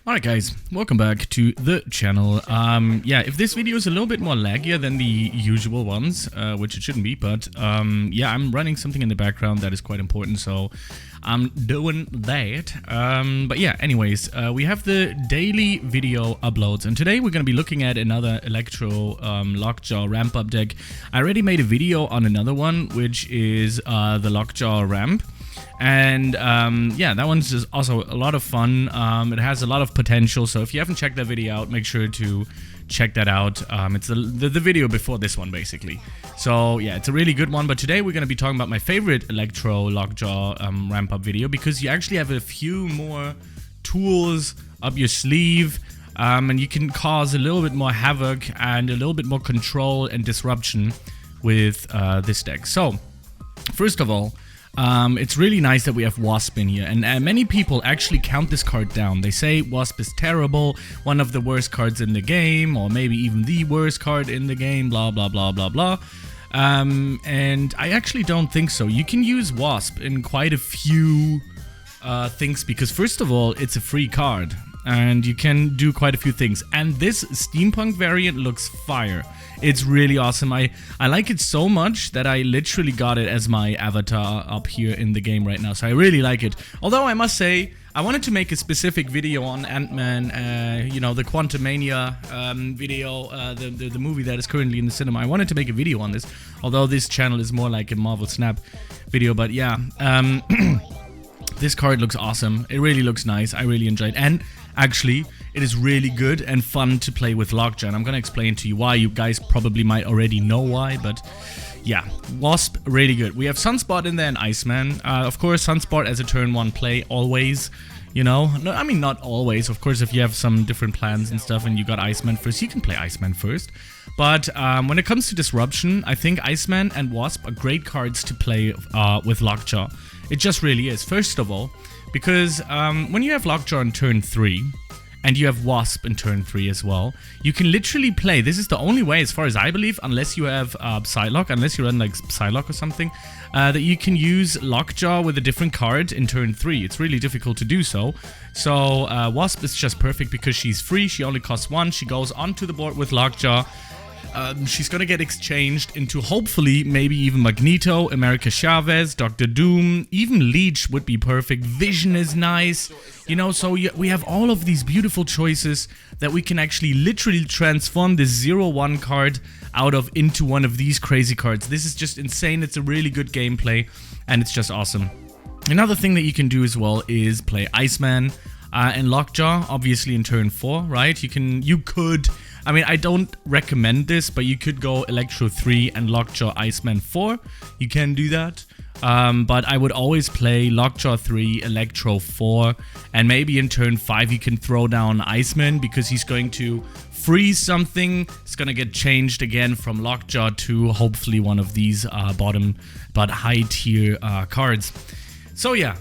Alright guys, welcome back to the channel. Yeah, if this video is a little bit more laggier than the usual ones, which it shouldn't be, but yeah, I'm running something in the background that is quite important, so I'm doing that. But yeah, anyways, we have the daily video uploads, and today we're going to be looking at another Electro Lockjaw ramp up deck. I already made a video on another one, which is the Lockjaw ramp. And yeah, that one's just also a lot of fun. It has a lot of potential, so if you haven't checked that video out, make sure to check that out. It's the video before this one, basically. So yeah, it's a really good one, but today we're going to be talking about my favorite Electro Lockjaw ramp up video, because you actually have a few more tools up your sleeve, and you can cause a little bit more havoc and a little bit more control and disruption with this deck. So first of all, it's really nice that we have Wasp in here, and many people actually count this card down. They say Wasp is terrible, one of the worst cards in the game, or maybe even the worst card in the game, blah blah blah blah blah. And I actually don't think so. You can use Wasp in quite a few things, because first of all, it's a free card, and you can do quite a few things. And this steampunk variant looks fire. It's really awesome. I like it so much that I literally got it as my avatar up here in the game right now. So I really like it. Although I must say, I wanted to make a specific video on Ant-Man, you know, the Quantumania video, the movie that is currently in the cinema. I wanted to make a video on this, although this channel is more like a Marvel Snap video. But yeah, this card looks awesome. It really looks nice. I really enjoyed it. And actually, it is really good and fun to play with Lockjaw, and I'm gonna explain to you why. You guys probably might already know why, but yeah, Wasp, really good. We have Sunspot in there and Iceman. Of course, Sunspot as a turn 1 play, always, you know. No, I mean, not always. Of course, if you have some different plans and stuff and you got Iceman first, you can play Iceman first. But when it comes to disruption, I think Iceman and Wasp are great cards to play with Lockjaw. It just really is. First of all, because when you have Lockjaw in turn 3, and you have Wasp in turn 3 as well, you can literally play. This is the only way, as far as I believe, unless you have Psylocke, unless you run like Psylocke or something, that you can use Lockjaw with a different card in turn 3. It's really difficult to do so. So Wasp is just perfect because she's free. She only costs 1. She goes onto the board with Lockjaw. She's gonna get exchanged into, hopefully, maybe even Magneto, America Chavez, Dr. Doom, even Leech would be perfect. Vision is nice, you know, so we have all of these beautiful choices that we can actually literally transform this 0/1 card into one of these crazy cards. This is just insane. It's a really good gameplay, and it's just awesome. Another thing that you can do as well is play Iceman and Lockjaw, obviously in turn 4, right? You could, I mean, I don't recommend this, but you could go Electro 3 and Lockjaw Iceman 4. You can do that. But I would always play Lockjaw 3, Electro 4, and maybe in turn 5 you can throw down Iceman, because he's going to freeze something. It's going to get changed again from Lockjaw to hopefully one of these bottom but high tier cards. So yeah,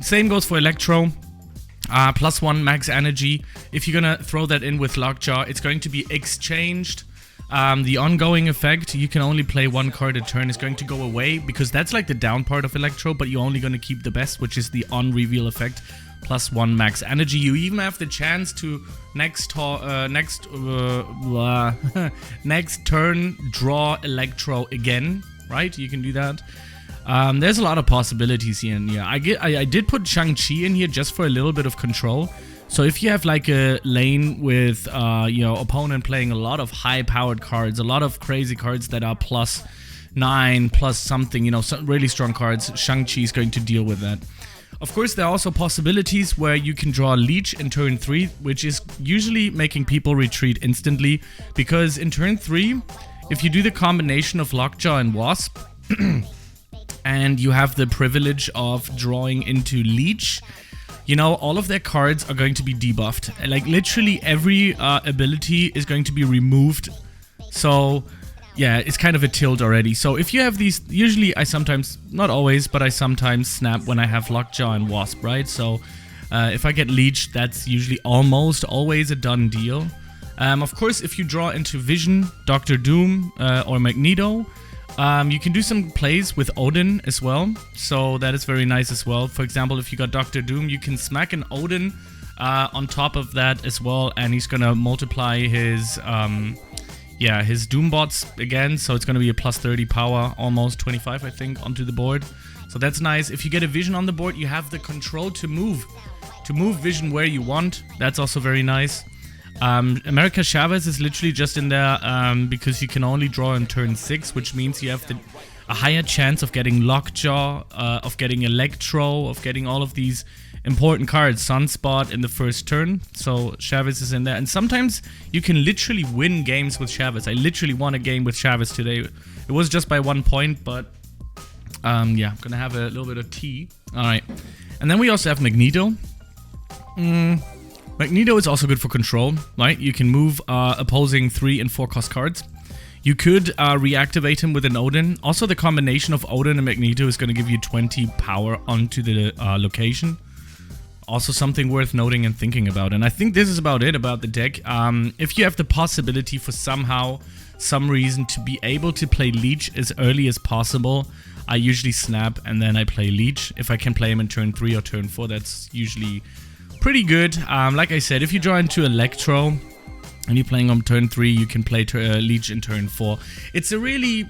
same goes for Electro. +1 max energy. If you're gonna throw that in with Lockjaw, it's going to be exchanged. The ongoing effect, you can only play 1 card a turn, is going to go away, because that's like the down part of Electro, but you're only gonna keep the best, which is the on reveal effect, +1 max energy. You even have the chance to next turn draw Electro again, right? You can do that. There's a lot of possibilities here, and yeah, I did put Shang Chi in here just for a little bit of control. So if you have like a lane with you know, opponent playing a lot of high-powered cards, a lot of crazy cards that are +9, plus something, you know, some really strong cards, Shang Chi is going to deal with that. Of course, there are also possibilities where you can draw Leech in turn 3, which is usually making people retreat instantly, because in turn 3, if you do the combination of Lockjaw and Wasp, and you have the privilege of drawing into Leech, you know, all of their cards are going to be debuffed. Like, literally every ability is going to be removed. So, yeah, it's kind of a tilt already. So if you have these, usually I sometimes, not always, but I sometimes snap when I have Lockjaw and Wasp, right? So if I get Leech, that's usually almost always a done deal. Of course, if you draw into Vision, Dr. Doom, or Magneto, you can do some plays with Odin as well, so that is very nice as well. For example, if you got Dr. Doom, you can smack an Odin on top of that as well, and he's gonna multiply his his Doombots again, so it's gonna be a plus 30 power, almost 25 I think, onto the board. So that's nice. If you get a vision on the board, you have the control to move vision where you want. That's also very nice. America Chavez is literally just in there because you can only draw on turn 6, which means you have a higher chance of getting Lockjaw, of getting Electro, of getting all of these important cards, Sunspot in the first turn. So Chavez is in there, and sometimes you can literally win games with Chavez. I literally won a game with Chavez today. It was just by 1 point, but yeah, I'm gonna have a little bit of tea. Alright, and then we also have Magneto. Magneto is also good for control, right? You can move opposing 3 and 4 cost cards. You could reactivate him with an Odin. Also, the combination of Odin and Magneto is going to give you 20 power onto the location. Also something worth noting and thinking about. And I think this is about it about the deck. If you have the possibility for some reason to be able to play Leech as early as possible, I usually snap and then I play Leech. If I can play him in turn 3 or turn 4, that's usually pretty good. Like I said, if you draw into Electro and you're playing on turn 3, you can play Leech in turn 4. It's a really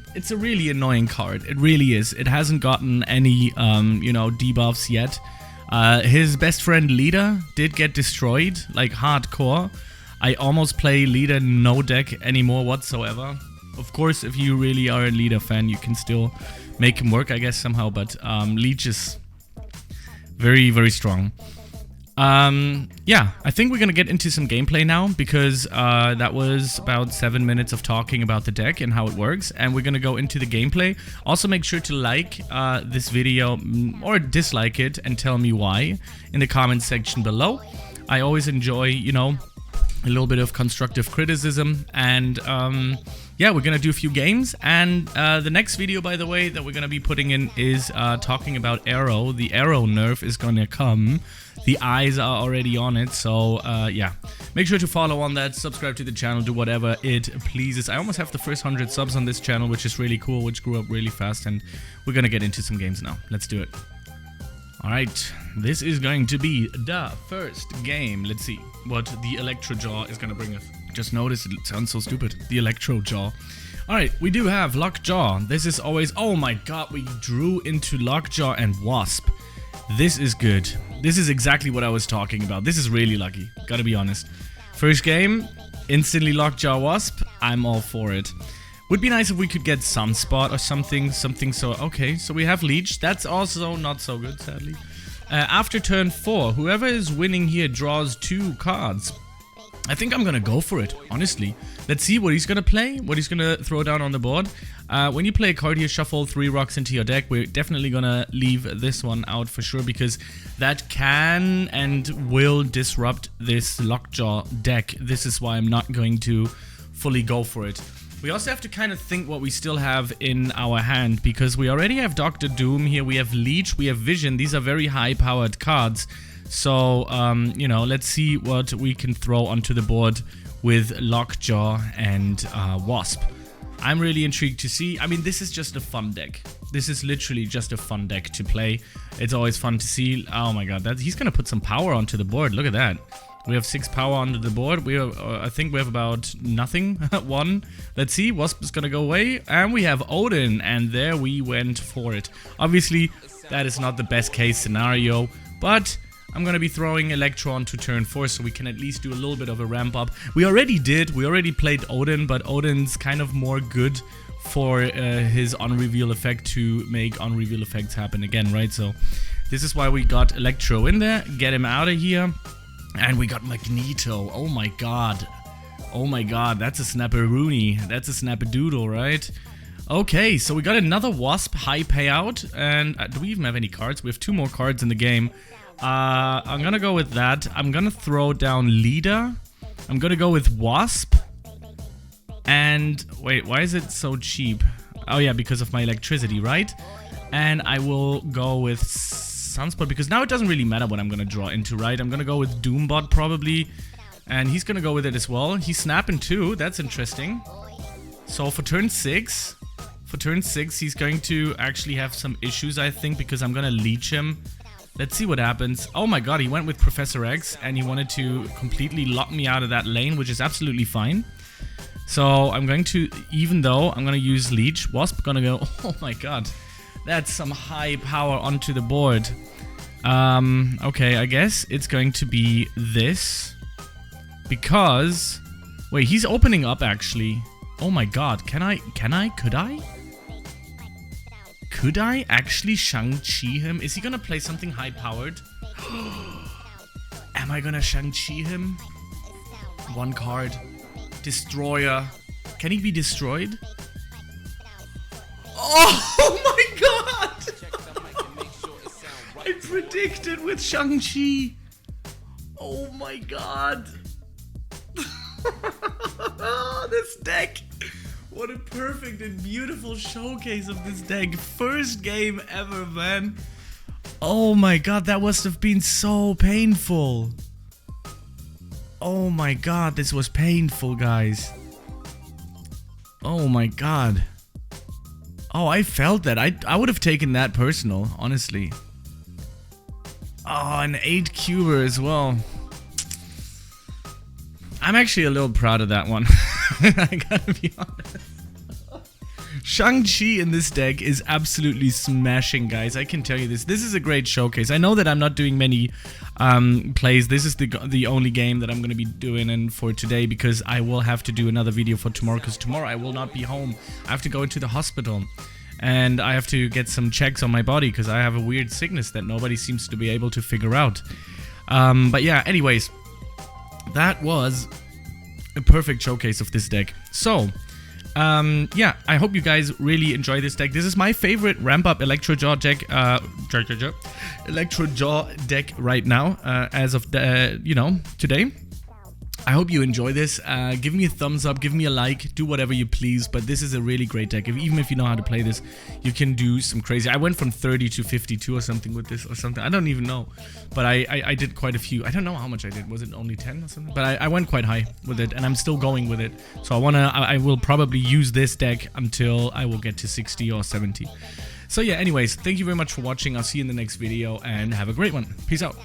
annoying card. It really is. It hasn't gotten any debuffs yet. His best friend Leader did get destroyed, like hardcore. I almost play Leader no deck anymore whatsoever. Of course, if you really are a Leader fan, you can still make him work, I guess, somehow. But Leech is very, very strong. Yeah, I think we're gonna get into some gameplay now, because that was about 7 minutes of talking about the deck and how it works, and we're gonna go into the gameplay. Also, make sure to like this video or dislike it and tell me why in the comment section below. I always enjoy, a little bit of constructive criticism, and yeah, we're gonna do a few games, and the next video, by the way, that we're gonna be putting in is talking about Arrow. The Arrow nerf is gonna come. The eyes are already on it, so yeah, make sure to follow on that, subscribe to the channel, do whatever it pleases. I almost have the first 100 subs on this channel, which is really cool, which grew up really fast, and we're gonna get into some games now. Let's do it. Alright, this is going to be the first game. Let's see what the Electro Jaw is gonna bring us. Just noticed it sounds so stupid. The Electro Jaw. Alright, we do have Lockjaw. This is always... Oh my god, we drew into Lockjaw and Wasp. This is good. This is exactly what I was talking about. This is really lucky, gotta be honest. First game, instantly Lockjaw Wasp. I'm all for it. Would be nice if we could get Sunspot or something so... Okay, so we have Leech. That's also not so good, sadly. After turn 4, whoever is winning here draws 2 cards. I think I'm gonna go for it, honestly. Let's see what he's gonna play, what he's gonna throw down on the board. When you play a card here, shuffle 3 rocks into your deck. We're definitely gonna leave this one out for sure, because that can and will disrupt this Lockjaw deck. This is why I'm not going to fully go for it. We also have to kind of think what we still have in our hand, because we already have Dr. Doom here, we have Leech, we have Vision. These are very high-powered cards. So, let's see what we can throw onto the board with Lockjaw and Wasp. I'm really intrigued to see. I mean, this is just a fun deck. This is literally just a fun deck to play. It's always fun to see. Oh my god, he's going to put some power onto the board. Look at that. We have 6 power onto the board. We have, I think we have about nothing. 1. Let's see. Wasp is going to go away. And we have Odin. And there we went for it. Obviously, that is not the best case scenario. But I'm going to be throwing Electro onto turn 4, so we can at least do a little bit of a ramp up. We already did. We already played Odin, but Odin's kind of more good for his on-reveal effect to make on-reveal effects happen again, right? So this is why we got Electro in there. Get him out of here. And we got Magneto. Oh my god. Oh my god. That's a snapperoonie. That's a snappadoodle, right? Okay, so we got another Wasp high payout. And do we even have any cards? We have 2 more cards in the game. I'm gonna go with that. I'm gonna throw down Leader. I'm gonna go with Wasp. And wait, why is it so cheap? Oh yeah, because of my electricity, right? And I will go with Sunspot, because now it doesn't really matter what I'm gonna draw into, right? I'm gonna go with Doombot probably, and he's gonna go with it as well. He's snapping too. That's interesting. So for turn 6, he's going to actually have some issues, I think, because I'm gonna leech him. Let's see what happens. Oh my god, he went with Professor X and he wanted to completely lock me out of that lane, which is absolutely fine. So I'm going to, even though I'm going to use Leech, Wasp gonna go, oh my god, that's some high power onto the board. Okay, I guess it's going to be this. Because, wait, he's opening up actually. Oh my god, could I? Could I actually Shang Chi him? Is he gonna play something high powered? Am I gonna Shang Chi him? One card. Destroyer. Can he be destroyed? Oh my god! I predicted with Shang Chi. Oh my god. This deck. What a perfect and beautiful showcase of this deck. First game ever, man. Oh my god, that must have been so painful. Oh my god, this was painful, guys. Oh my god. Oh, I felt that. I would have taken that personal, honestly. Oh, an 8 cuber as well. I'm actually a little proud of that one. I gotta be honest. Shang-Chi in this deck is absolutely smashing, guys. I can tell you this. This is a great showcase. I know that I'm not doing many plays. This is the only game that I'm going to be doing and for today, because I will have to do another video for tomorrow, because tomorrow I will not be home. I have to go into the hospital and I have to get some checks on my body because I have a weird sickness that nobody seems to be able to figure out. But yeah, anyways, that was a perfect showcase of this deck. So yeah, I hope you guys really enjoy this deck. This is my favorite ramp up Electro-Jaw deck, Electro-Jaw deck right now, as of you know, today. I hope you enjoy this. Give me a thumbs up, give me a like, do whatever you please, but this is a really great deck. Even if you know how to play this, you can do some crazy. I went from 30 to 52 or something with this, or something. I don't even know, but I did quite a few. I don't know how much I did. Was it only 10 or something? But I went quite high with it, and I'm still going with it. So I will probably use this deck until I will get to 60 or 70. So yeah, anyways, thank you very much for watching. I'll see you in the next video, and have a great one. Peace out.